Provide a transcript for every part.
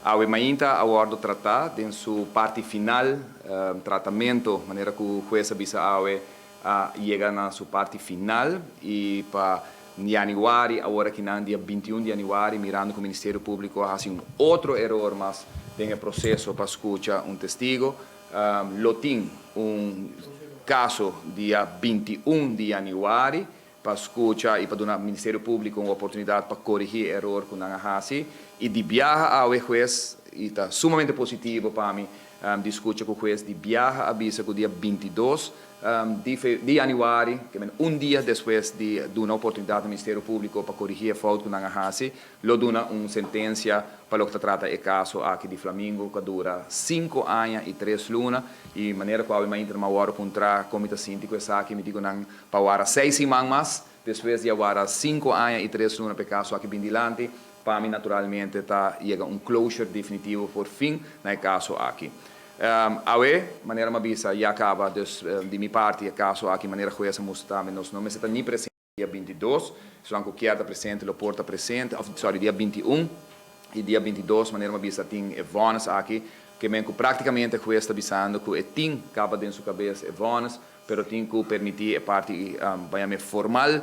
Awe mainta awardo tratar em sua parte final, tratamento, maneira que o juez avisa awe chega na sua parte final e para januário, agora que no dia 21 de januário, mirando que o Ministério Público faz outro erro, mas tem o processo para escutar testigo. Lo tem caso dia 21 de januário para escutar e para dar ao Ministério Público uma oportunidade para corrigir o erro que não faz. E de viajar ao juez, e está sumamente positivo para mim, discutir com o juez de viajar avisa que o dia 22 de januário, que é dia depois de dar uma oportunidade ao Ministério Público para corrigir a falta que não faz, lo dá uma sentença para o que trata o caso aqui de Flamengo, que dura 5 anos e 3 lunas, e maneira qual eu entro agora contra o Comitê Síndico, aqui me digo para 6 semanas, depois de agora 5 anos e 3 lunas para o caso aqui bem dilante, para mim, naturalmente, chega closure definitivo por fim no caso aqui. Maneira uma visa, já acaba, de minha parte, o caso aqui, maneira que essa mostrava, nós não estamos nem presentes dia 22, só que quem está presente, o porta presente, dia 21, e dia 22, maneira uma visa, tem Evanes aqui, que praticamente o está avisando que tem acaba dentro da sua cabeça Evanes, mas tem que permitir a parte formal,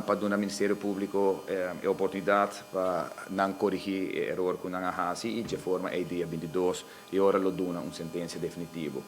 para dar ao Ministério Público a oportunidade para não corrigir o erro que não faz e de forma é dia 22 e agora lo dá uma sentença definitiva.